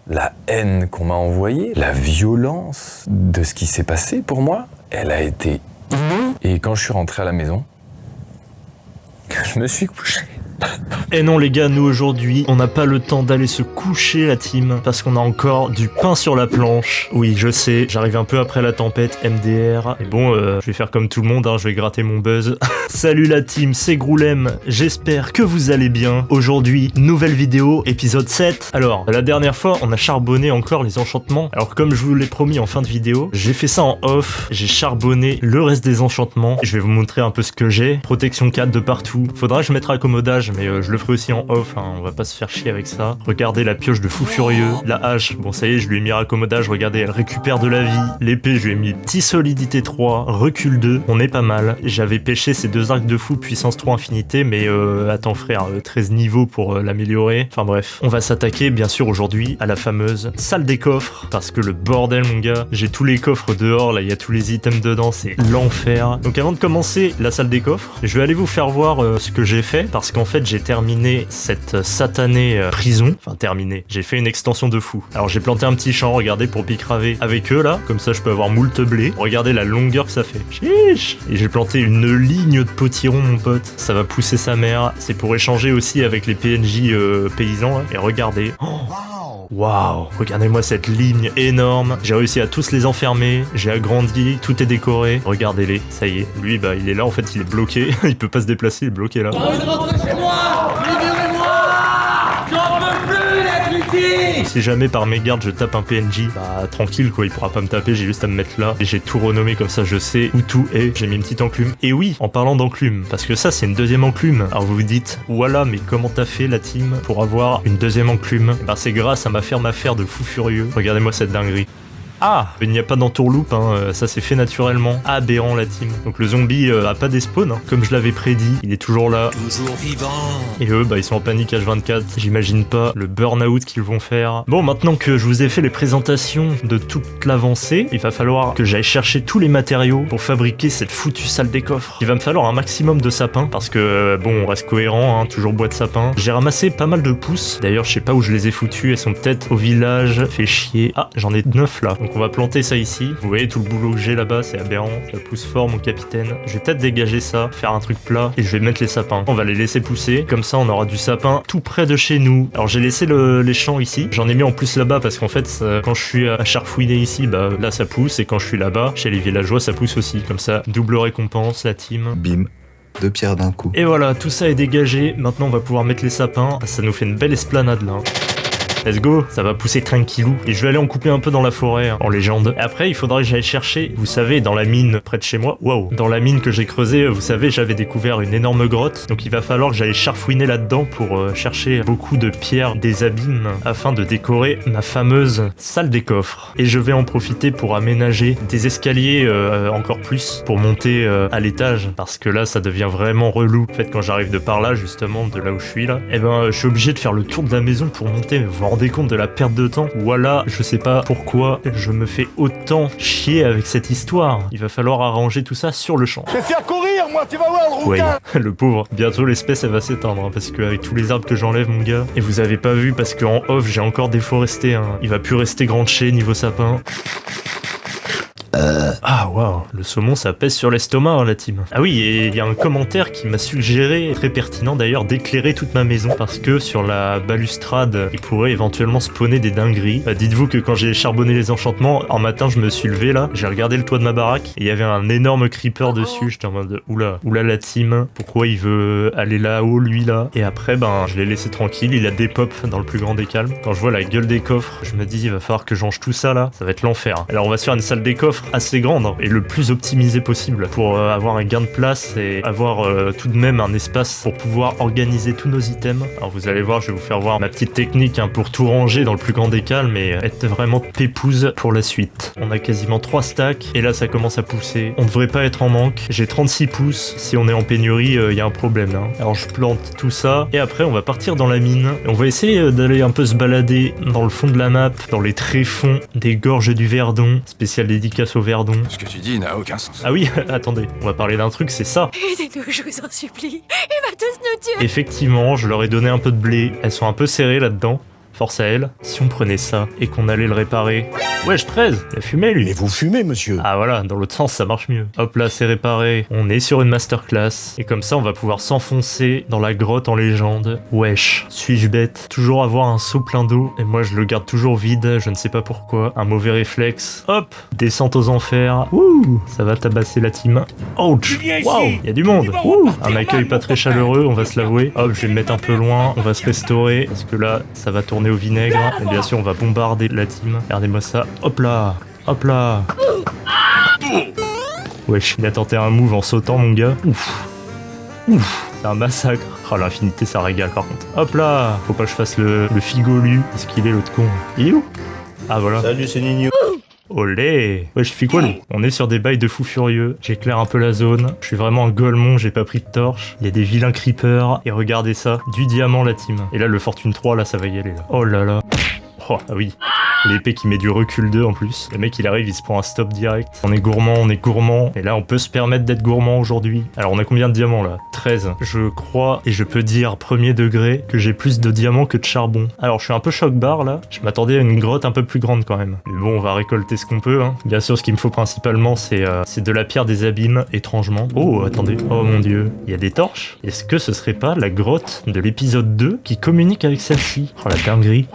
la haine qu'on m'a envoyée, la violence de ce qui s'est passé pour moi, elle a été inouïe. Et quand je suis rentré à la maison, je me suis couché. Et non les gars, nous aujourd'hui, on n'a pas le temps d'aller se coucher la team, parce qu'on a encore du pain sur la planche. Oui, je sais, j'arrive un peu après la tempête, MDR. Et bon, je vais faire comme tout le monde, hein, je vais gratter mon buzz. Salut la team, c'est Groulem, j'espère que vous allez bien. Aujourd'hui, nouvelle vidéo, épisode 7. Alors, la dernière fois, on a charbonné encore les enchantements. Alors comme je vous l'ai promis en fin de vidéo, j'ai fait ça en off, j'ai charbonné le reste des enchantements. Je vais vous montrer un peu ce que j'ai. Protection 4 de partout. Faudra que je mette accommodage, mais je le ferai aussi en off, hein, on va pas se faire chier avec ça. Regardez la pioche de fou furieux, la hache, bon ça y est, je lui ai mis raccommodage, regardez, elle récupère de la vie. L'épée, je lui ai mis petit solidité 3, recul 2, on est pas mal. J'avais pêché ces deux arcs de fou, puissance 3 infinité, mais attends frère, 13 niveaux pour l'améliorer. Enfin bref, on va s'attaquer bien sûr aujourd'hui à la fameuse salle des coffres, parce que le bordel mon gars, j'ai tous les coffres dehors, là il y a tous les items dedans, c'est l'enfer. Donc avant de commencer la salle des coffres, je vais aller vous faire voir ce que j'ai fait, parce qu'en fait j'ai terminé cette satanée prison. Enfin terminé, j'ai fait une extension de fou. Alors j'ai planté un petit champ, regardez, pour picraver avec eux là, comme ça je peux avoir moult blé. Regardez la longueur que ça fait. Chiche. Et j'ai planté une ligne de potiron mon pote, ça va pousser sa mère. C'est pour échanger aussi avec les PNJ paysans là. Et regardez. Waouh, regardez-moi cette ligne énorme. J'ai réussi à tous les enfermer, j'ai agrandi, tout est décoré. Regardez-les, ça y est. Lui, bah, il est là, en fait, il est bloqué. Il peut pas se déplacer, il est bloqué là. J'ai envie de rentrer chez moi! Libérez-moi! J'en peux plus d'être ici! Si jamais par mégarde je tape un PNJ, bah tranquille quoi, il pourra pas me taper, j'ai juste à me mettre là. Et j'ai tout renommé comme ça, je sais où tout est. J'ai mis une petite enclume. Et oui, en parlant d'enclume, parce que ça c'est une deuxième enclume. Alors vous vous dites, voilà, mais comment t'as fait la team pour avoir une deuxième enclume? Et bah c'est grâce à ma ferme affaire de fou furieux. Regardez-moi cette dinguerie. Ah, il n'y a pas d'entourloupe, hein, ça s'est fait naturellement. Aberrant la team. Donc le zombie a pas despawn, hein, comme je l'avais prédit, il est toujours là. Toujours vivant. Et eux, bah ils sont en panique H24, j'imagine pas le burn-out qu'ils vont faire. Bon, maintenant que je vous ai fait les présentations de toute l'avancée, il va falloir que j'aille chercher tous les matériaux pour fabriquer cette foutue salle des coffres. Il va me falloir un maximum de sapins, parce que bon, on reste cohérent, hein, toujours bois de sapin. J'ai ramassé pas mal de pousses, d'ailleurs je sais pas où je les ai foutues, elles sont peut-être au village, fait chier. Ah, j'en ai 9 là. Donc on va planter ça ici. Vous voyez tout le boulot que j'ai là-bas, c'est aberrant. Ça pousse fort mon capitaine. Je vais peut-être dégager ça, faire un truc plat et je vais mettre les sapins. On va les laisser pousser. Comme ça on aura du sapin tout près de chez nous. Alors j'ai laissé les champs ici. J'en ai mis en plus là-bas parce qu'en fait quand je suis à charfouiner ici, bah là ça pousse. Et quand je suis là-bas, chez les villageois, ça pousse aussi. Comme ça, double récompense la team. Bim. Deux pierres d'un coup. Et voilà, tout ça est dégagé. Maintenant on va pouvoir mettre les sapins. Ça nous fait une belle esplanade là. Let's go, ça va pousser tranquillou. Et je vais aller en couper un peu dans la forêt, hein, en légende. Et après, il faudra que j'aille chercher, vous savez, dans la mine près de chez moi. Waouh. Dans la mine que j'ai creusée, vous savez, j'avais découvert une énorme grotte. Donc il va falloir que j'aille charfouiner là-dedans pour chercher beaucoup de pierres des abîmes afin de décorer ma fameuse salle des coffres. Et je vais en profiter pour aménager des escaliers encore plus pour monter à l'étage. Parce que là, ça devient vraiment relou. En fait, quand j'arrive de par là, justement, de là où je suis là, eh ben, je suis obligé de faire le tour de la maison pour monter. Vous vous rendez compte de la perte de temps? Voilà, je sais pas pourquoi je me fais autant chier avec cette histoire. Il va falloir arranger tout ça sur le champ. Je vais faire courir, moi, tu vas voir le Ouais, rouquin. le pauvre. Bientôt l'espèce elle va s'éteindre, hein, parce qu'avec tous les arbres que j'enlève mon gars, et vous avez pas vu parce qu'en off j'ai encore déforesté, hein. Il va plus rester grand de chez niveau sapin. Ah waouh, le saumon ça pèse sur l'estomac hein, la team. Ah oui, et il y a un commentaire qui m'a suggéré, très pertinent d'ailleurs, d'éclairer toute ma maison parce que sur la balustrade il pourrait éventuellement spawner des dingueries. Dites-vous que quand j'ai charbonné les enchantements, un matin je me suis levé là, j'ai regardé le toit de ma baraque et il y avait un énorme creeper dessus. J'étais en mode oula la team, pourquoi il veut aller là-haut lui là? Et après ben je l'ai laissé tranquille, il a des pops dans le plus grand des calmes. Quand je vois la gueule des coffres, je me dis il va falloir que j'ange tout ça là, ça va être l'enfer. Alors on va se faire une salle des coffres assez grande hein, et le plus optimisé possible pour avoir un gain de place et avoir tout de même un espace pour pouvoir organiser tous nos items. Alors vous allez voir, je vais vous faire voir ma petite technique hein, pour tout ranger dans le plus grand des calmes et être vraiment pépouze pour la suite. On a quasiment 3 stacks et là ça commence à pousser. On devrait pas être en manque. J'ai 36 pouces. Si on est en pénurie, il y a un problème là. Alors je plante tout ça et après on va partir dans la mine. Et on va essayer d'aller un peu se balader dans le fond de la map, dans les tréfonds des gorges du Verdon. Spécial dédicace au Verdon. Ce que tu dis n'a aucun sens. Ah oui, attendez, on va parler d'un truc, c'est ça. Aidez-nous, je vous en supplie. Il va tous nous tuer. Effectivement, je leur ai donné un peu de blé. Elles sont un peu serrées là-dedans. Force à elle. Si on prenait ça et qu'on allait le réparer... Wesh, 13, il a fumé lui. Mais vous fumez, monsieur. Ah voilà, dans l'autre sens ça marche mieux. Hop là, c'est réparé. On est sur une masterclass. Et comme ça, on va pouvoir s'enfoncer dans la grotte en légende. Wesh, suis-je bête? Toujours avoir un seau plein d'eau. Et moi, je le garde toujours vide, je ne sais pas pourquoi. Un mauvais réflexe. Hop, descente aux enfers. Ouh, ça va tabasser la team. Ouch, waouh, il y a du monde. Ouh, un accueil pas très chaleureux, on va se l'avouer. Hop, je vais me mettre un peu loin, on va se restaurer. Parce que là, ça va tourner au vinaigre. Et bien sûr, on va bombarder la team. Regardez-moi ça. Hop là, hop là. Wesh, il a tenté un move en sautant, mon gars. Ouf. Ouf, c'est un massacre. Oh, l'infinité, ça régale par contre. Hop là, faut pas que je fasse le figolu. Est-ce qu'il est l'autre con? Il est où? Ah voilà. Salut, c'est Nino. Olé. Ouais, je fais quoi lui? On est sur des bails de fous furieux. J'éclaire un peu la zone. Je suis vraiment un golemon, j'ai pas pris de torche. Il y a des vilains creepers. Et regardez ça, du diamant la team. Et là, le Fortune 3, là, ça va y aller là. Oh là là. Oh, ah oui. L'épée qui met du recul 2 en plus. Le mec il arrive, il se prend un stop direct. On est gourmand. Et là on peut se permettre d'être gourmand aujourd'hui. Alors on a combien de diamants là? 13. Je crois, et je peux dire premier degré, que j'ai plus de diamants que de charbon. Alors je suis un peu choc-barre là. Je m'attendais à une grotte un peu plus grande quand même. Mais bon, on va récolter ce qu'on peut. Hein. Bien sûr, ce qu'il me faut principalement c'est de la pierre des abîmes, étrangement. Oh, attendez. Oh mon dieu. Il y a des torches? Est-ce que ce serait pas la grotte de l'épisode 2 qui communique avec celle-ci? Oh la dinguerie.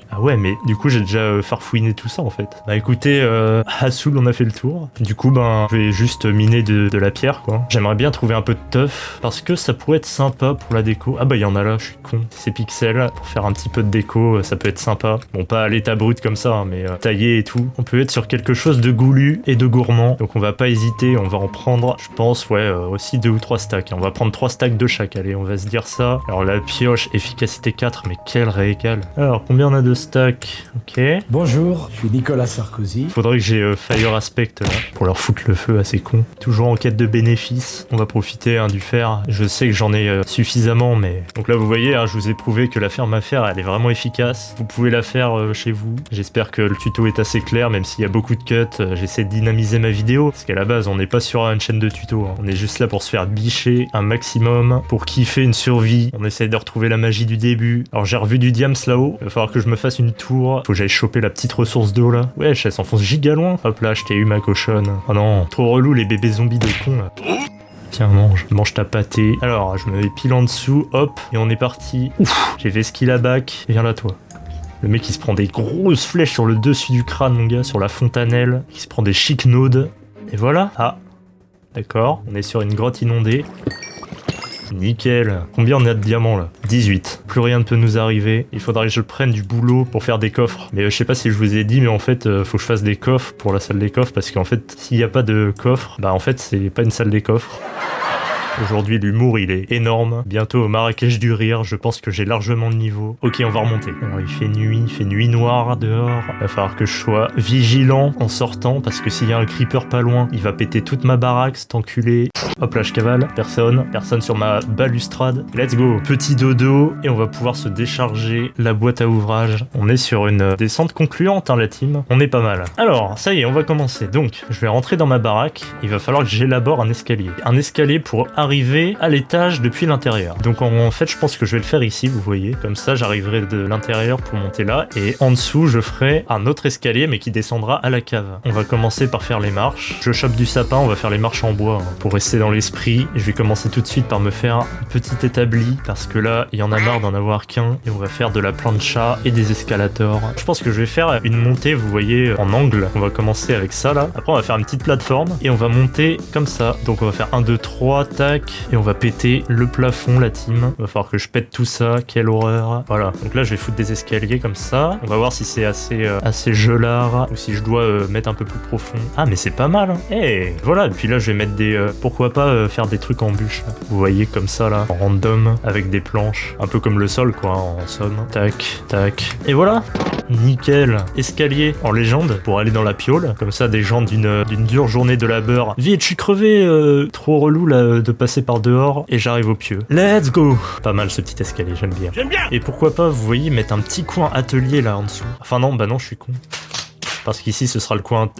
Ah ouais, mais du coup j'ai déjà farfouiné tout ça en fait. Bah écoutez, à Soul on a fait le tour. Du coup ben je vais juste miner de la pierre quoi. J'aimerais bien trouver un peu de teuf parce que ça pourrait être sympa pour la déco. Ah bah il y en a là, je suis con. Ces pixels pour faire un petit peu de déco, ça peut être sympa. Bon pas à l'état brut comme ça, hein, mais taillé et tout. On peut être sur quelque chose de goulu et de gourmand. Donc on va pas hésiter, on va en prendre, je pense, ouais, aussi 2 ou 3 stacks. On va prendre 3 stacks de chaque, allez, on va se dire ça. Alors la pioche, efficacité 4, mais quel régal. Alors combien on a de stacks? Ok. Bonjour, je suis Nicolas Sarkozy. Faudrait que j'ai Fire Aspect là, pour leur foutre le feu à ces cons. Toujours en quête de bénéfices. On va profiter du fer. Je sais que j'en ai suffisamment, mais... Donc là vous voyez, hein, je vous ai prouvé que la ferme à fer, elle est vraiment efficace. Vous pouvez la faire chez vous. J'espère que le tuto est assez clair, même s'il y a beaucoup de cuts. J'essaie de dynamiser ma vidéo, parce qu'à la base, on n'est pas sur une chaîne de tuto. Hein. On est juste là pour se faire bicher un maximum, pour kiffer une survie. On essaie de retrouver la magie du début. Alors j'ai revu du diams là-haut. Il va falloir que je me fasse une tour. Faut que j'aille choper la petite ressource d'eau là. Wesh, elle s'enfonce giga loin. Hop là, je t'ai eu ma cochonne. Oh non, trop relou les bébés zombies de con là. Tiens, mange ta pâtée. Alors, je me mets pile en dessous, hop, et on est parti. Ouf, j'ai fait skill à bac. Viens là, toi. Le mec, il se prend des grosses flèches sur le dessus du crâne, mon gars, sur la fontanelle. Il se prend des chic nodes. Et voilà. Ah, d'accord, on est sur une grotte inondée. Nickel. Combien on a de diamants là? 18. Plus rien ne peut nous arriver. Il faudrait que je prenne du boulot pour faire des coffres. Mais je sais pas si je vous ai dit, mais en fait, faut que je fasse des coffres pour la salle des coffres. Parce qu'en fait, s'il n'y a pas de coffre, bah en fait, c'est pas une salle des coffres. Aujourd'hui, l'humour, il est énorme. Bientôt au Marrakech du rire, je pense que j'ai largement de niveau. Ok, on va remonter. Alors, il fait nuit noire dehors. Va falloir que je sois vigilant en sortant, parce que s'il y a un creeper pas loin, il va péter toute ma baraque, cet enculé. Hop là, je cavale. Personne sur ma balustrade. Let's go. Petit dodo, et on va pouvoir se décharger la boîte à ouvrage. On est sur une descente concluante, hein, la team. On est pas mal. Alors, ça y est, on va commencer. Donc, je vais rentrer dans ma baraque. Il va falloir que j'élabore un escalier. Un escalier pour arriver à l'étage depuis l'intérieur. Donc en fait, je pense que je vais le faire ici, vous voyez. Comme ça, j'arriverai de l'intérieur pour monter là. Et en dessous, je ferai un autre escalier, mais qui descendra à la cave. On va commencer par faire les marches. Je chope du sapin, on va faire les marches en bois, hein, pour rester dans l'esprit. Je vais commencer tout de suite par me faire un petit établi, parce que là, il y en a marre d'en avoir qu'un. Et on va faire de la plancha et des escalators. Je pense que je vais faire une montée, vous voyez, en angle. On va commencer avec ça, là. Après, on va faire une petite plateforme, et on va monter comme ça. Donc on va faire 1, 2, 3, tac. Et on va péter le plafond, la team. Il va falloir que je pète tout ça, quelle horreur. Voilà, donc là je vais foutre des escaliers comme ça. On va voir si c'est assez gelard ou si je dois mettre un peu plus profond. Ah mais c'est pas mal, hein. Et voilà, et puis là je vais mettre des... pourquoi pas faire des trucs en bûche, là. Vous voyez comme ça là, en random, avec des planches. Un peu comme le sol quoi, en somme. Tac, tac. Et voilà. Nickel. Escalier en légende pour aller dans la piole. Comme ça, des gens d'une dure journée de labeur. Vite, je suis crevé, trop relou là de passer par dehors et j'arrive au pieu. Let's go. Pas mal ce petit escalier, j'aime bien. Et pourquoi pas, vous voyez, mettre un petit coin atelier là en dessous. Enfin non, bah non, je suis con. parce qu'ici ce sera le coin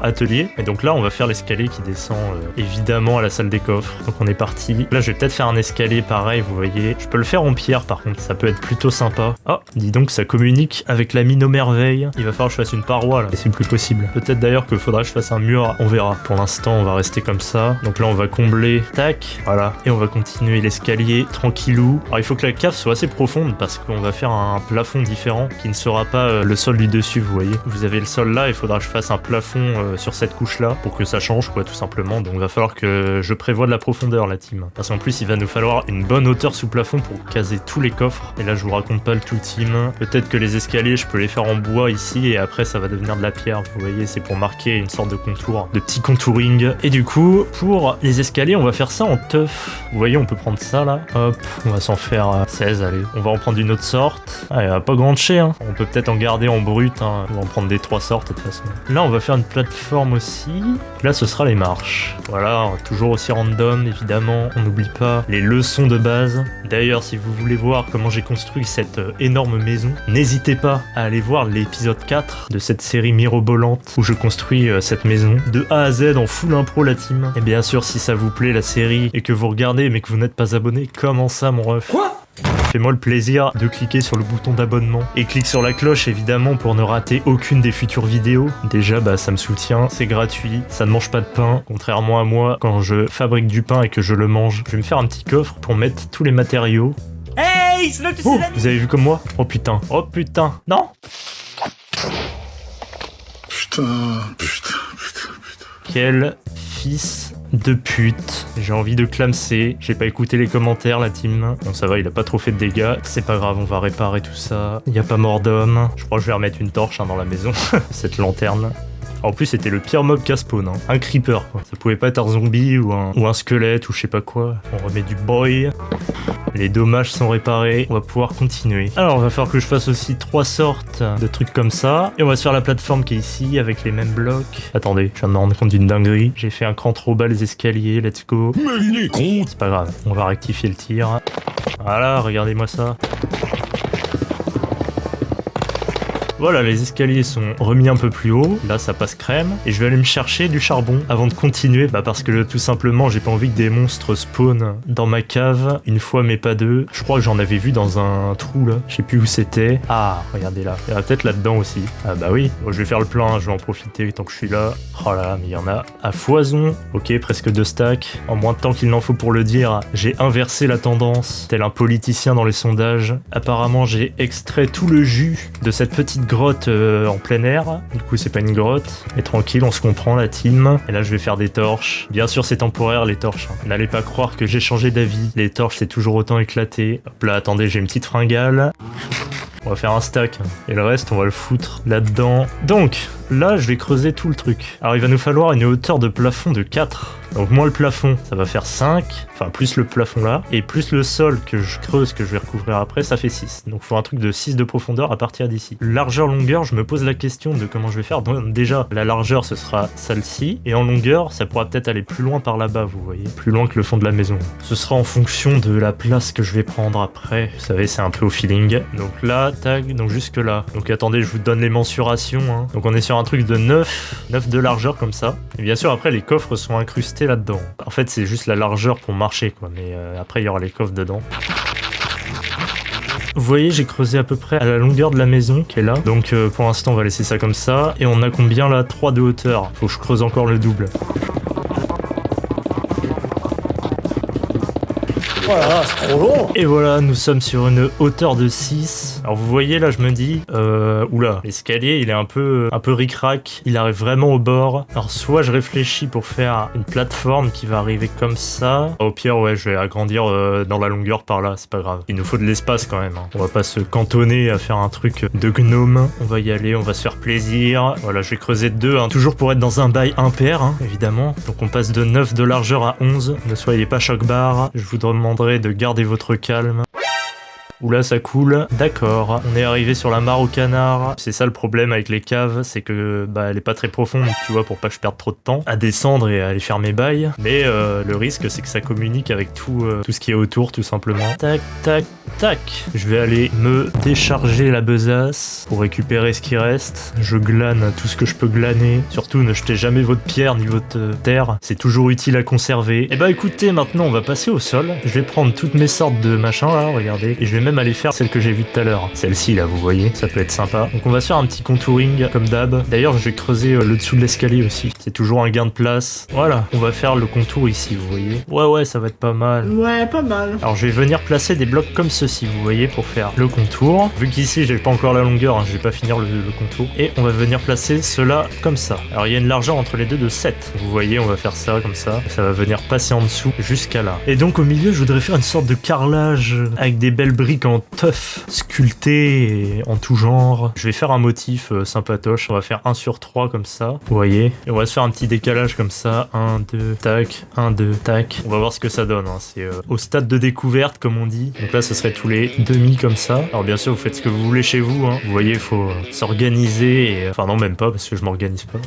atelier. Et donc là on va faire l'escalier qui descend évidemment à la salle des coffres. Donc on est parti. Là je vais peut-être faire un escalier pareil, vous voyez. Je peux le faire en pierre par contre, ça peut être plutôt sympa. Oh, dis donc ça communique avec la mine aux merveilles. Il va falloir que je fasse une paroi là, et c'est plus possible. Peut-être d'ailleurs qu'il faudra que je fasse un mur, on verra. Pour l'instant on va rester comme ça. Donc là on va combler, tac, voilà. Et on va continuer l'escalier tranquillou. Alors il faut que la cave soit assez profonde parce qu'on va faire un plafond différent qui ne sera pas le sol du dessus, vous voyez. Vous avez le sol là, il faudra que je fasse un plafond sur cette couche là pour que ça change quoi tout simplement. Donc il va falloir que je prévoie de la profondeur la team. Parce qu'en plus il va nous falloir une bonne hauteur sous plafond pour caser tous les coffres. Et là je vous raconte pas le tout team. Peut-être que les escaliers je peux les faire en bois ici et après ça va devenir de la pierre. Vous voyez, c'est pour marquer une sorte de contour, de petit contouring. Et du coup pour les escaliers on va faire ça en teuf. Vous voyez, on peut prendre ça là. Hop, on va s'en faire 16, allez. On va en prendre une autre sorte. Ah, il n'y a pas grand de chez, hein. On peut peut-être en garder en brut, hein. On va en prendre des 3 sortes de toute façon. Là, on va faire une plateforme aussi. Là, ce sera les marches. Voilà, toujours aussi random, évidemment. On n'oublie pas les leçons de base. D'ailleurs, si vous voulez voir comment j'ai construit cette énorme maison, n'hésitez pas à aller voir l'épisode 4 de cette série mirobolante où je construis cette maison de A à Z en full impro la team. Et bien sûr, si ça vous plaît la série et que vous regardez mais que vous n'êtes pas abonné, comment ça mon ref ? Quoi ? Fais-moi le plaisir de cliquer sur le bouton d'abonnement et clique sur la cloche évidemment pour ne rater aucune des futures vidéos. Déjà bah ça me soutient, c'est gratuit, ça ne mange pas de pain, contrairement à moi quand je fabrique du pain et que je le mange. Je vais me faire un petit coffre pour mettre tous les matériaux. Hey, c'est le que c'est Vous avez vu comme moi ? Oh putain, non ? Putain. Quel fils de pute. J'ai envie de clamser. J'ai pas écouté les commentaires, la team. Bon, ça va, il a pas trop fait de dégâts. C'est pas grave, on va réparer tout ça. Y a pas mort d'homme. Je crois que je vais remettre une torche dans la maison. Cette lanterne. En plus, c'était le pire mob qu'à spawn, hein. Un creeper, quoi. Ça pouvait pas être un zombie ou un squelette ou je sais pas quoi. On remet du boy. Les dommages sont réparés, on va pouvoir continuer. Alors, il va falloir que je fasse aussi 3 sortes de trucs comme ça. Et on va se faire la plateforme qui est ici, avec les mêmes blocs. Attendez, je viens de me rendre compte d'une dinguerie. J'ai fait un cran trop bas les escaliers, let's go. Mais il est con. C'est pas grave, on va rectifier le tir. Voilà, regardez-moi ça. Voilà, les escaliers sont remis un peu plus haut. Là, ça passe crème. Et je vais aller me chercher du charbon avant de continuer. Bah parce que tout simplement, j'ai pas envie que des monstres spawnent dans ma cave une fois mais pas deux. Je crois que j'en avais vu dans un trou là. Je sais plus où c'était. Ah, regardez là. Il y en a peut-être là-dedans aussi. Ah bah oui. Bon, je vais faire le plein, hein. Je vais en profiter tant que je suis là. Oh là là, mais il y en a à foison. Ok, presque 2 stacks. En moins de temps qu'il n'en faut pour le dire, j'ai inversé la tendance. Tel un politicien dans les sondages. Apparemment, j'ai extrait tout le jus de cette petite grotte en plein air. Du coup, c'est pas une grotte. Mais tranquille, on se comprend, la team. Et là, je vais faire des torches. Bien sûr, c'est temporaire, les torches, hein. N'allez pas croire que j'ai changé d'avis. Les torches, c'est toujours autant éclaté. Hop là, attendez, j'ai une petite fringale. On va faire un stack. Et le reste, on va le foutre là-dedans. Donc, là, je vais creuser tout le truc. Alors, il va nous falloir une hauteur de plafond de 4. Donc, moins le plafond, ça va faire 5. Enfin, plus le plafond là. Et plus le sol que je creuse, que je vais recouvrir après, ça fait 6. Donc, il faut un truc de 6 de profondeur à partir d'ici. Largeur-longueur, je me pose la question de comment je vais faire. Donc, déjà, la largeur, ce sera celle-ci. Et en longueur, ça pourra peut-être aller plus loin par là-bas, vous voyez. Plus loin que le fond de la maison. Ce sera en fonction de la place que je vais prendre après. Vous savez, c'est un peu au feeling. Donc là, tag, donc jusque là. Donc attendez, je vous donne les mensurations, hein. Donc on est sur un truc de 9 de largeur comme ça. Et bien sûr, après, les coffres sont incrustés là-dedans. En fait, c'est juste la largeur pour marcher, quoi. Mais après, il y aura les coffres dedans. Vous voyez, j'ai creusé à peu près à la longueur de la maison qui est là. Donc pour l'instant, on va laisser ça comme ça. Et on a combien là? 3 de hauteur. Faut que je creuse encore le double. Voilà, c'est trop long. Et voilà, nous sommes sur une hauteur de 6. Alors vous voyez là, je me dis, oula, l'escalier il est un peu ric-rac, il arrive vraiment au bord. Alors soit je réfléchis pour faire une plateforme qui va arriver comme ça. Au pire, ouais, je vais agrandir dans la longueur par là, c'est pas grave. Il nous faut de l'espace quand même, hein. On va pas se cantonner à faire un truc de gnome. On va y aller, on va se faire plaisir. Voilà, je vais creuser de 2, hein, toujours pour être dans un bail impair, hein, évidemment. Donc on passe de 9 de largeur à 11. Ne soyez pas choc-barre, je vous demanderai de garder votre calme. Oula, ça coule. D'accord. On est arrivé sur la mare au canard. C'est ça le problème avec les caves, c'est que elle est pas très profonde, tu vois, pour pas que je perde trop de temps à descendre et à aller faire mes bails. Mais le risque, c'est que ça communique avec tout ce qui est autour, tout simplement. Tac, tac, tac. Je vais aller me décharger la besace pour récupérer ce qui reste. Je glane tout ce que je peux glaner. Surtout, ne jetez jamais votre pierre ni votre terre. C'est toujours utile à conserver. Et écoutez, maintenant, on va passer au sol. Je vais prendre toutes mes sortes de machins, là, regardez. Et je vais même aller faire celle que j'ai vue tout à l'heure. Celle-ci, là, vous voyez. Ça peut être sympa. Donc, on va se faire un petit contouring, comme d'hab. D'ailleurs, je vais creuser le dessous de l'escalier aussi. C'est toujours un gain de place. Voilà. On va faire le contour ici, vous voyez. Ouais, ça va être pas mal. Ouais, pas mal. Alors, je vais venir placer des blocs comme ceci, vous voyez, pour faire le contour. Vu qu'ici, j'ai pas encore la longueur, je vais pas finir le contour. Et on va venir placer cela comme ça. Alors, il y a une largeur entre les deux de 7. Vous voyez, on va faire ça comme ça. Ça va venir passer en dessous jusqu'à là. Et donc, au milieu, je voudrais faire une sorte de carrelage avec des belles briques en teuf sculptées et en tout genre. Je vais faire un motif sympatoche. On va faire 1 sur 3 comme ça. Vous voyez. Et on va se faire un petit décalage comme ça. 1, 2, tac. 1, 2, tac. On va voir ce que ça donne. C'est au stade de découverte, comme on dit. Donc là, ce serait tous les demi comme ça. Alors, bien sûr, vous faites ce que vous voulez chez vous. Vous voyez, il faut s'organiser. Et... Enfin, non, même pas, parce que je m'organise pas.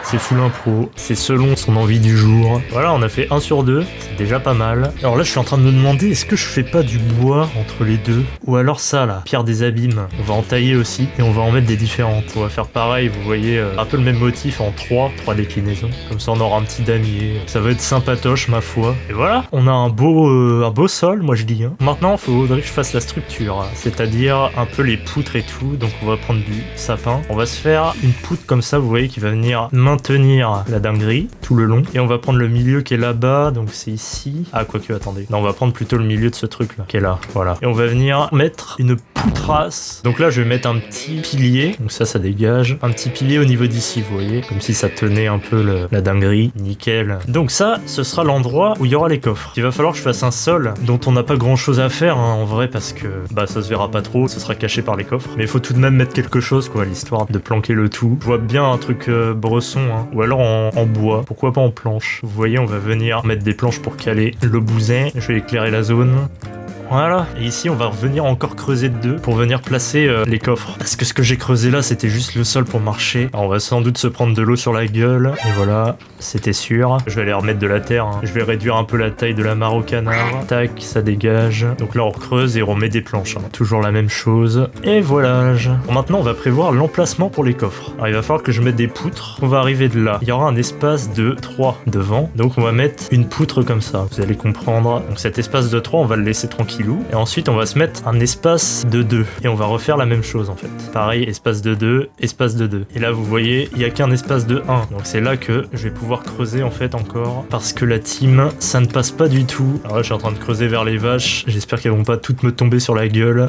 C'est full impro. C'est selon son envie du jour. Voilà, on a fait 1 sur 2. C'est déjà pas mal. Alors là, je suis en train de me demander, est-ce que je fais pas du bois entre les deux? Ou alors ça, là, pierre des abîmes. On va en tailler aussi. Et on va en mettre des différentes. On va faire pareil, vous voyez, un peu le même motif en 3 déclinaisons. Comme ça, on aura un petit damier. Ça va être sympatoche, ma foi. Et voilà, on a un beau sol, moi je dis. Maintenant, il faudrait que je fasse la structure. C'est-à-dire un peu les poutres et tout. Donc on va prendre du sapin. On va se faire une poutre comme ça, vous voyez, qui va venir maintenir la dinguerie tout le long. Et on va prendre le milieu qui est là-bas. Donc c'est ici. Ah, quoique, attendez. Non, on va prendre plutôt le milieu de ce truc-là, qui est là. Voilà. Et on va venir mettre une poutrasse. Donc là, je vais mettre un petit pilier. Donc ça dégage. Un petit pilier au niveau d'ici, vous voyez. Comme si ça tenait un peu la dinguerie. Nickel. Donc ça, ce sera l'endroit où il y aura les coffres. Il va falloir que je fasse un sol dont on n'a pas grand-chose à faire, en vrai, parce que ça se verra pas trop. Ce sera caché par les coffres. Mais il faut tout de même mettre quelque chose, quoi, l'histoire de planquer le tout. Je vois bien un truc bresson, ou alors en bois. Pourquoi pas en planche. Vous voyez, on va venir mettre des planches pour caler le bousin. Je vais éclairer la zone. Voilà, et ici on va revenir encore creuser de 2 pour venir placer les coffres. Parce que ce que j'ai creusé là, c'était juste le sol pour marcher. Alors, on va sans doute se prendre de l'eau sur la gueule. Et voilà, c'était sûr. Je vais aller remettre de la terre. Je vais réduire un peu la taille de la mare au canard. Tac, ça dégage. Donc là on creuse et on remet des planches. Toujours la même chose. Et voilà. Bon, maintenant on va prévoir l'emplacement pour les coffres. Alors il va falloir que je mette des poutres. On va arriver de là. Il y aura un espace de 3 devant. Donc on va mettre une poutre comme ça. Vous allez comprendre. Donc cet espace de 3, on va le laisser tranquille. Et ensuite on va se mettre un espace de 2 et on va refaire la même chose en fait. Pareil, espace de 2, espace de 2. Et là vous voyez, il n'y a qu'un espace de 1. Donc c'est là que je vais pouvoir creuser en fait encore. Parce que la team, ça ne passe pas du tout. Alors là je suis en train de creuser vers les vaches. J'espère qu'elles vont pas toutes me tomber sur la gueule.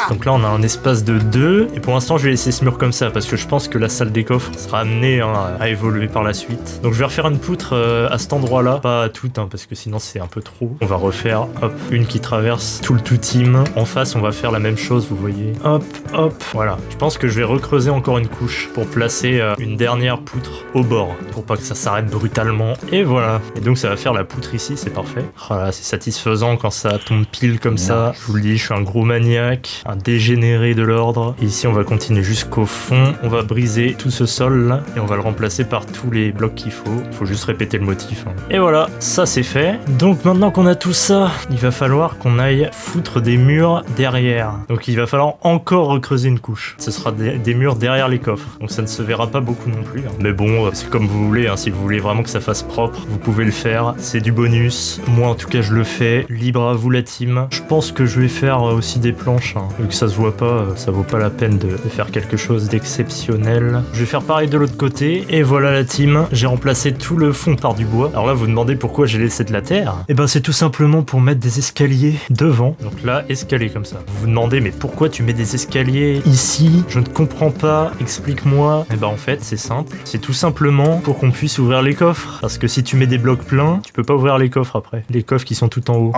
Donc là on a un espace de 2 et pour l'instant je vais laisser ce mur comme ça parce que je pense que la salle des coffres sera amenée à évoluer par la suite. Donc je vais refaire une poutre à cet endroit là, pas à toute parce que sinon c'est un peu trop. On va refaire hop, une qui traverse tout le tout team. En face on va faire la même chose, vous voyez. Hop, hop, voilà. Je pense que je vais recreuser encore une couche pour placer une dernière poutre au bord pour pas que ça s'arrête brutalement. Et voilà. Et donc ça va faire la poutre ici, c'est parfait. Voilà, c'est satisfaisant quand ça tombe pile comme ça. Je vous le dis, je suis un gros maniaque, un dégénéré de l'ordre. Et ici on va continuer jusqu'au fond. On va briser tout ce sol là et on va le remplacer par tous les blocs qu'il faut. Il faut juste répéter le motif. Et voilà, ça c'est fait. Donc maintenant qu'on a tout ça, il va falloir qu'on aille foutre des murs derrière. Donc il va falloir encore recreuser une couche. Ce sera des murs derrière les coffres. Donc ça ne se verra pas beaucoup non plus. Mais bon, c'est comme vous voulez. Si vous voulez vraiment que ça fasse propre, vous pouvez le faire. C'est du bonus. Moi en tout cas je le fais. Libre à vous la team. Je pense que je vais faire aussi des planches. Vu que ça se voit pas, ça vaut pas la peine de faire quelque chose d'exceptionnel. Je vais faire pareil de l'autre côté. Et voilà la team. J'ai remplacé tout le fond par du bois. Alors là vous demandez pourquoi j'ai laissé de la terre. Et ben c'est tout simplement pour mettre des escaliers devant. Donc là, escalier comme ça. Vous vous demandez mais pourquoi tu mets des escaliers ici? Je ne comprends pas. Explique-moi. Et ben en fait c'est simple. C'est tout simplement pour qu'on puisse ouvrir les coffres. Parce que si tu mets des blocs pleins, tu peux pas ouvrir les coffres après. Les coffres qui sont tout en haut.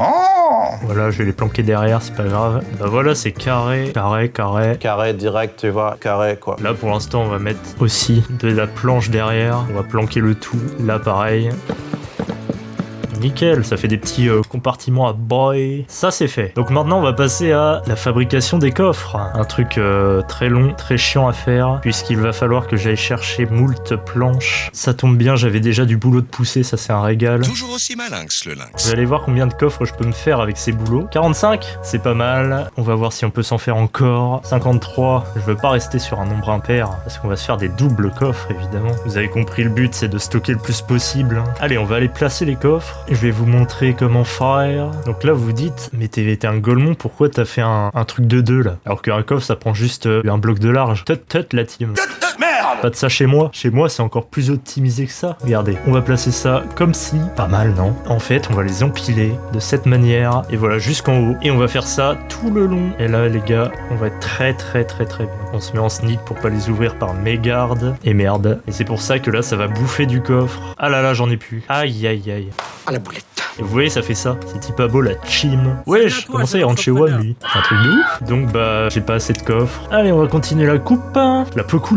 Voilà, je vais les planquer derrière, c'est pas grave. Bah voilà, c'est carré, carré, carré. Carré direct, tu vois, carré quoi. Là pour l'instant on va mettre aussi de la planche derrière. On va planquer le tout. Là pareil. nickel, ça fait des petits compartiments à boy. Ça c'est fait. Donc maintenant on va passer à la fabrication des coffres. Un truc très long, très chiant à faire, puisqu'il va falloir que j'aille chercher moult planches. Ça tombe bien, j'avais déjà du boulot de pousser, ça c'est un régal. Toujours aussi malinx, le lynx. Vous allez voir combien de coffres je peux me faire avec ces boulots. 45, c'est pas mal. On va voir si on peut s'en faire encore. 53, je veux pas rester sur un nombre impair, parce qu'on va se faire des doubles coffres, évidemment. Vous avez compris, le but, c'est de stocker le plus possible. Allez, on va aller placer les coffres. Je vais vous montrer comment faire. Donc là, vous vous dites, mais t'es un golemon, pourquoi t'as fait un truc de 2, là? Alors qu'un coffre, ça prend juste un bloc de large. Tut, la team. Merde! Pas de ça chez moi. Chez moi, c'est encore plus optimisé que ça. Regardez, on va placer ça comme si. Pas mal, non? En fait, on va les empiler de cette manière. Et voilà, jusqu'en haut. Et on va faire ça tout le long. Et là, les gars, on va être très bien. On se met en sneak pour pas les ouvrir par mégarde. Et merde. Et c'est pour ça que là, ça va bouffer du coffre. Ah là là, j'en ai plus. Aïe. À la boulette. Et vous voyez, ça fait ça. C'est type beau la chim. Wesh, comment ça, il rentre chez One, lui? Un truc de ouf. Donc, bah, j'ai pas assez de coffres. Allez, on va continuer la coupe. La peu coup.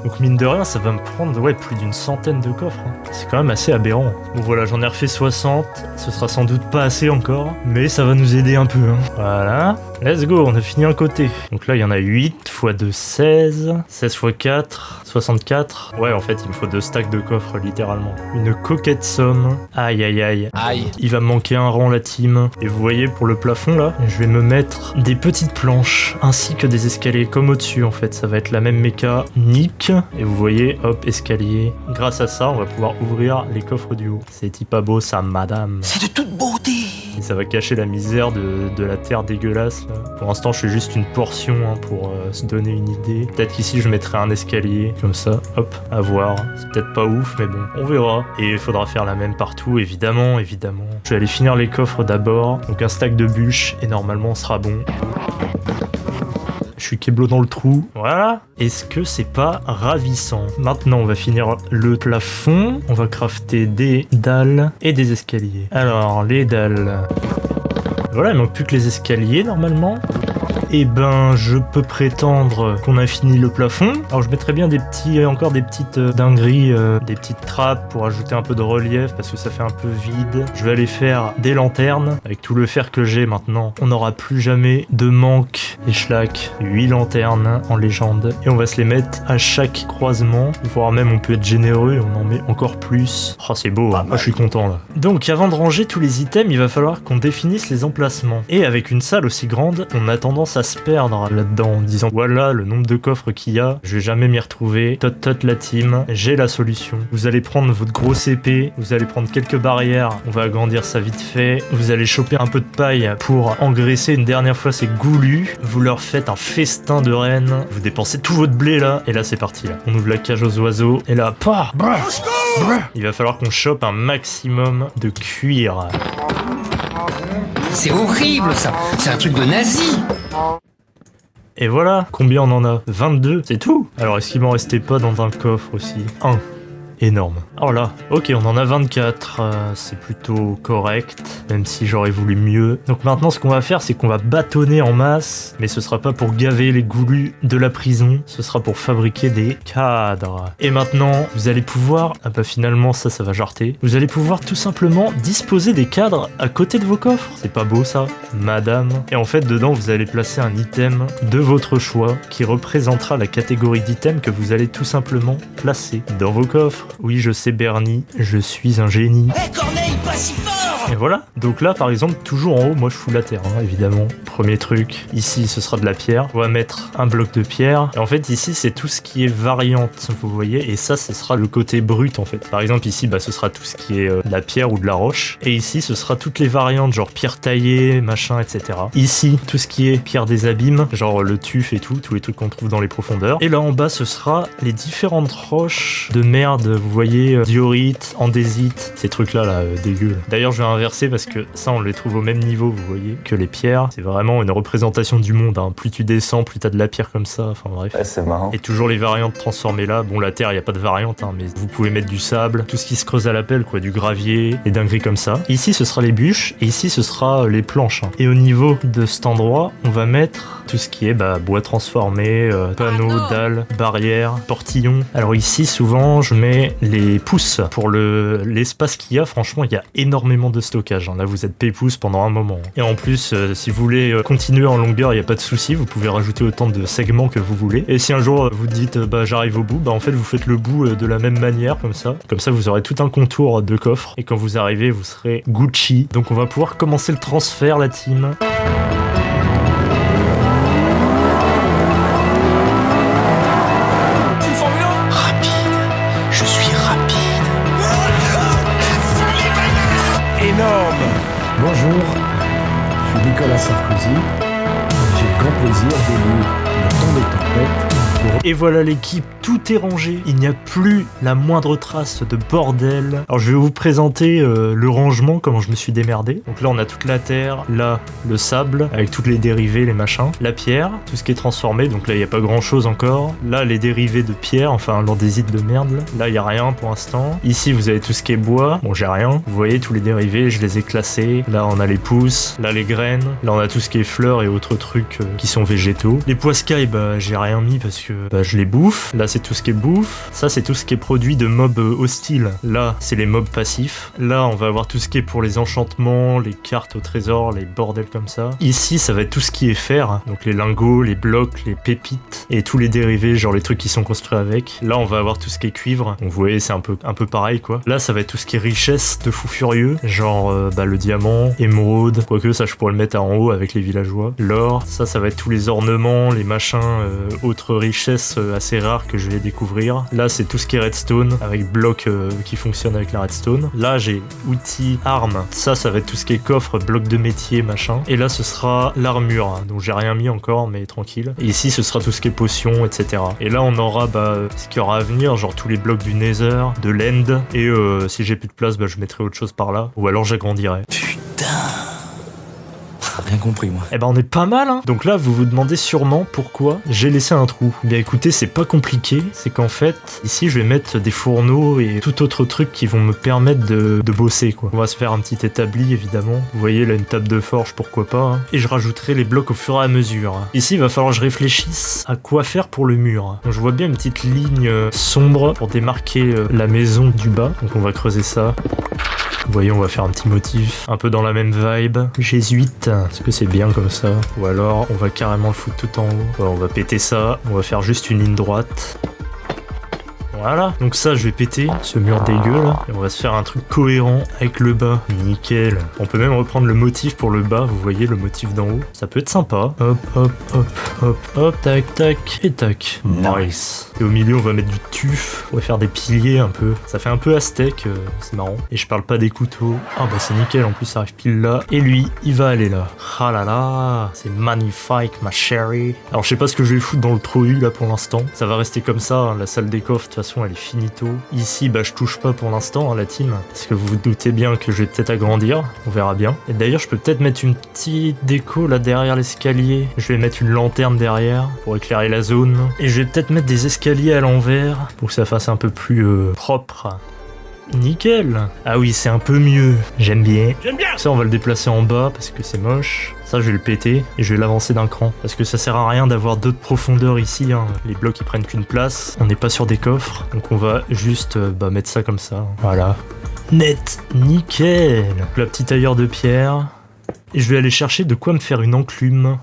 Donc, mine de rien, ça va me prendre, ouais, plus d'une centaine de coffres. C'est quand même assez aberrant. Bon, voilà, j'en ai refait 60. Ce sera sans doute pas assez encore. Mais ça va nous aider un peu. Voilà. Let's go, on a fini un côté. Donc là, il y en a 8 x 2, 16. 16 x 4, 64. Ouais, en fait, il me faut 2 stacks de coffres, littéralement. Une coquette somme. Aïe. Il va me manquer un rang, la team. Et vous voyez, pour le plafond, là, je vais me mettre des petites planches, ainsi que des escaliers, comme au-dessus, en fait. Ça va être la même méca. Nick. Et vous voyez, hop, escalier. Grâce à ça, on va pouvoir ouvrir les coffres du haut. C'est pas beau, ça, madame. C'est de toute beauté. Et ça va cacher la misère de la terre dégueulasse, là. Pour l'instant, je fais juste une portion pour se donner une idée. Peut-être qu'ici, je mettrai un escalier, comme ça, hop, à voir. C'est peut-être pas ouf, mais bon, on verra. Et il faudra faire la même partout, évidemment. Je vais aller finir les coffres d'abord. Donc un stack de bûches, et normalement, on sera bon. Je suis keblo dans le trou. Voilà. Est-ce que c'est pas ravissant? Maintenant, on va finir le plafond. On va crafter des dalles et des escaliers. Alors, les dalles. Voilà, il manque plus que les escaliers, normalement. Eh ben, je peux prétendre qu'on a fini le plafond. Alors, je mettrais bien encore des petites dingueries, des petites trappes pour ajouter un peu de relief parce que ça fait un peu vide. Je vais aller faire des lanternes. Avec tout le fer que j'ai maintenant, on n'aura plus jamais de manque. Et schlack, 8 lanternes en légende. Et on va se les mettre à chaque croisement. Voire même, on peut être généreux et on en met encore plus. Oh, c'est beau, hein. Moi, je suis content, là. Donc, avant de ranger tous les items, il va falloir qu'on définisse les emplacements. Et avec une salle aussi grande, on a tendance à se perdre là-dedans en disant voilà le nombre de coffres qu'il y a, je vais jamais m'y retrouver. Tot la team, j'ai la solution. Vous allez prendre votre grosse épée, vous allez prendre quelques barrières, on va agrandir ça vite fait. Vous allez choper un peu de paille pour engraisser une dernière fois ces goulus. Vous leur faites un festin de rennes, vous dépensez tout votre blé là, et là c'est parti là. On ouvre la cage aux oiseaux, et là, il va falloir qu'on chope un maximum de cuir. C'est horrible ça. C'est un truc de nazi. Et voilà, combien on en a? 22, c'est tout. Alors est-ce qu'il m'en restait pas dans un coffre aussi? 1. Énorme. Oh là, ok, on en a 24, c'est plutôt correct, même si j'aurais voulu mieux. Donc maintenant, ce qu'on va faire, c'est qu'on va bâtonner en masse, mais ce sera pas pour gaver les goulus de la prison, ce sera pour fabriquer des cadres. Et maintenant, vous allez pouvoir, ah bah finalement, ça va jarter, vous allez pouvoir tout simplement disposer des cadres à côté de vos coffres. C'est pas beau ça, madame? Et en fait, dedans, vous allez placer un item de votre choix qui représentera la catégorie d'item que vous allez tout simplement placer dans vos coffres. Oui, je sais Bernie, je suis un génie. Hé Corneille, pas si fort! Et voilà, donc là par exemple, toujours en haut, moi je fous la terre, hein, évidemment. Premier truc, ici ce sera de la pierre. On va mettre un bloc de pierre. Et en fait ici c'est tout ce qui est variante, vous voyez. Et ça, ce sera le côté brut en fait. Par exemple ici, bah, ce sera tout ce qui est de la pierre ou de la roche. Et ici ce sera toutes les variantes, genre pierre taillée, machin, etc. Ici, tout ce qui est pierre des abîmes, genre le tuf et tout, tous les trucs qu'on trouve dans les profondeurs. Et là en bas ce sera les différentes roches de merde, vous voyez, diorite, andésite, ces trucs là dégueu. D'ailleurs je vais inversé parce que ça on les trouve au même niveau, vous voyez, que les pierres. C'est vraiment une représentation du monde, hein. Plus tu descends, plus t'as de la pierre comme ça, enfin bref. Ouais, c'est marrant. Et toujours les variantes transformées là. Bon, la terre, il n'y a pas de variante, hein, mais vous pouvez mettre du sable, tout ce qui se creuse à la pelle, quoi, du gravier, des dingueries comme ça. Ici, ce sera les bûches, et ici, ce sera les planches. Hein. Et au niveau de cet endroit, on va mettre tout ce qui est bois transformé, panneaux, dalles, barrières, portillons. Alors ici, souvent, je mets les pousses. Pour l'espace qu'il y a, franchement, il y a énormément de stockage. Hein. Là, vous êtes pépouze pendant un moment. Et en plus, si vous voulez continuer en longueur, il n'y a pas de souci, vous pouvez rajouter autant de segments que vous voulez. Et si un jour vous dites j'arrive au bout, en fait vous faites le bout de la même manière comme ça vous aurez tout un contour de coffre et quand vous arrivez vous serez Gucci. Donc on va pouvoir commencer le transfert, la team. Rapide. Je suis rapide. Énorme. Bonjour, je suis Nicolas Sarkozy. J'ai le grand plaisir de lire Le Temps des Tempêtes. Et voilà l'équipe, tout est rangé, il n'y a plus la moindre trace de bordel. Alors je vais vous présenter le rangement, comment je me suis démerdé. Donc là on a toute la terre, là le sable, avec toutes les dérivés, les machins, la pierre, tout ce qui est transformé, donc là il n'y a pas grand chose encore. Là les dérivés de pierre, enfin l'andésite de merde, là il n'y a rien pour l'instant. Ici vous avez tout ce qui est bois, bon j'ai rien, vous voyez tous les dérivés, je les ai classés. Là on a les pousses, là les graines, là on a tout ce qui est fleurs et autres trucs qui sont végétaux. Les poiscailles, j'ai rien mis parce que je les bouffe. Là c'est tout ce qui est bouffe. Ça c'est tout ce qui est produit de mobs hostiles. Là c'est les mobs passifs. Là on va avoir tout ce qui est pour les enchantements, les cartes au trésor, les bordels comme ça. Ici ça va être tout ce qui est fer. Donc les lingots, les blocs, les pépites et tous les dérivés, genre les trucs qui sont construits avec. Là on va avoir tout ce qui est cuivre. Donc vous voyez c'est un peu pareil quoi. Là ça va être tout ce qui est richesse de fou furieux. Genre le diamant, émeraude. Quoique ça je pourrais le mettre en haut avec les villageois. L'or. Ça va être tous les ornements, les machins, autres richesses assez rares que je vais découvrir. Là c'est tout ce qui est redstone avec bloc qui fonctionne avec la redstone. Là j'ai outils, armes. Ça va être tout ce qui est coffre, bloc de métier, machin. Et là ce sera l'armure. Donc j'ai rien mis encore mais tranquille. Et ici ce sera tout ce qui est potions, etc. Et là on aura ce qu'il y aura à venir, genre tous les blocs du Nether, de l'End. Et si j'ai plus de place, je mettrai autre chose par là. Ou alors j'agrandirai. Putain. Rien compris, moi. Eh on est pas mal, hein. Donc là, vous vous demandez sûrement pourquoi j'ai laissé un trou. Bien écoutez, c'est pas compliqué. C'est qu'en fait, ici, je vais mettre des fourneaux et tout autre truc qui vont me permettre de bosser, quoi. On va se faire un petit établi, évidemment. Vous voyez, là, une table de forge, pourquoi pas, hein. Et je rajouterai les blocs au fur et à mesure. Ici, il va falloir que je réfléchisse à quoi faire pour le mur. Donc je vois bien une petite ligne sombre pour démarquer la maison du bas. Donc on va creuser ça. Vous voyez, on va faire un petit motif, un peu dans la même vibe. Jésuite, est-ce que c'est bien comme ça? Ou alors, on va carrément le foutre tout en haut. Ouais, on va péter ça, on va faire juste une ligne droite. Voilà, donc ça je vais péter ce mur dégueu là, et on va se faire un truc cohérent avec le bas. Nickel. On peut même reprendre le motif pour le bas, vous voyez le motif d'en haut. Ça peut être sympa. Hop, hop, hop, hop, hop, tac, tac, et tac. Nice. Et au milieu on va mettre du tuf, on va faire des piliers un peu. Ça fait un peu aztèque, c'est marrant. Et je parle pas des couteaux. Ah c'est nickel, en plus ça arrive pile là. Et lui, il va aller là. Ah là là, c'est magnifique ma chérie. Alors je sais pas ce que je vais foutre dans le trou U là pour l'instant. Ça va rester comme ça, hein, la salle des coffres, de toute façon elle est finito. Ici je touche pas pour l'instant la team, parce que vous vous doutez bien que je vais peut-être agrandir, on verra bien. Et d'ailleurs je peux peut-être mettre une petite déco là derrière l'escalier. Je vais mettre une lanterne derrière pour éclairer la zone. Et je vais peut-être mettre des escaliers à l'envers pour que ça fasse un peu plus propre. Nickel. Ah oui, c'est un peu mieux. J'aime bien. Ça, on va le déplacer en bas parce que c'est moche. Ça, je vais le péter et je vais l'avancer d'un cran. Parce que ça sert à rien d'avoir d'autres profondeurs ici, hein. Les blocs, ils prennent qu'une place. On n'est pas sur des coffres. Donc, on va juste mettre ça comme ça. Voilà. Net. Nickel. La petite tailleur de pierre. Et je vais aller chercher de quoi me faire une enclume.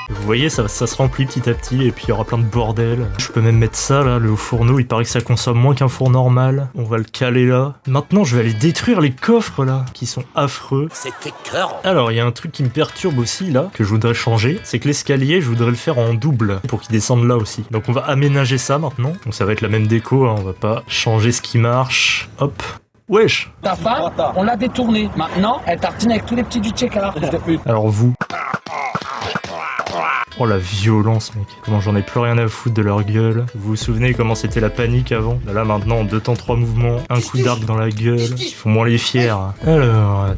Vous voyez, ça se remplit petit à petit et puis il y aura plein de bordel. Je peux même mettre ça là, le fourneau, il paraît que ça consomme moins qu'un four normal. On va le caler là. Maintenant, je vais aller détruire les coffres là, qui sont affreux. C'était cœur. Alors, il y a un truc qui me perturbe aussi là, que je voudrais changer, c'est que l'escalier, je voudrais le faire en double, pour qu'il descende là aussi. Donc on va aménager ça maintenant. Donc ça va être la même déco, hein, on va pas changer ce qui marche. Hop. Wesh. Ta femme, on l'a détournée. Maintenant, elle tartine avec tous les petits du checker. Alors vous... Oh la violence mec, comment j'en ai plus rien à foutre de leur gueule. Vous vous souvenez comment c'était la panique avant? Là maintenant, 2 temps 3 mouvements, un coup d'arc dans la gueule, ils font moins les fiers. Alors...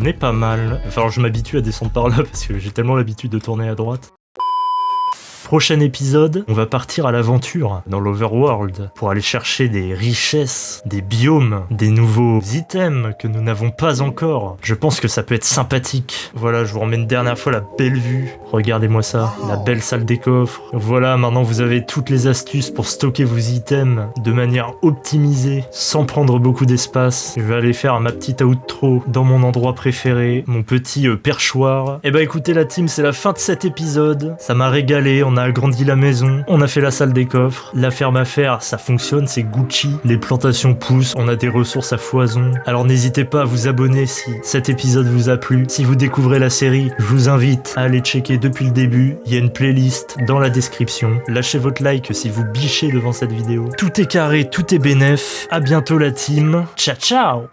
On est pas mal. Il va falloir que je m'habitue à descendre par là parce que j'ai tellement l'habitude de tourner à droite. Prochain épisode, on va partir à l'aventure dans l'Overworld pour aller chercher des richesses, des biomes, des nouveaux items que nous n'avons pas encore. Je pense que ça peut être sympathique. Voilà, je vous remets une dernière fois la belle vue. Regardez-moi ça, la belle salle des coffres. Voilà, maintenant vous avez toutes les astuces pour stocker vos items de manière optimisée, sans prendre beaucoup d'espace. Je vais aller faire ma petite outro dans mon endroit préféré, mon petit perchoir. Et bah écoutez la team, c'est la fin de cet épisode. Ça m'a régalé, on a agrandi la maison, on a fait la salle des coffres, la ferme à faire, ça fonctionne, c'est Gucci, les plantations poussent, on a des ressources à foison. Alors n'hésitez pas à vous abonner si cet épisode vous a plu. Si vous découvrez la série, je vous invite à aller checker depuis le début, il y a une playlist dans la description. Lâchez votre like si vous bichez devant cette vidéo. Tout est carré, tout est bénef. À bientôt la team. Ciao ciao.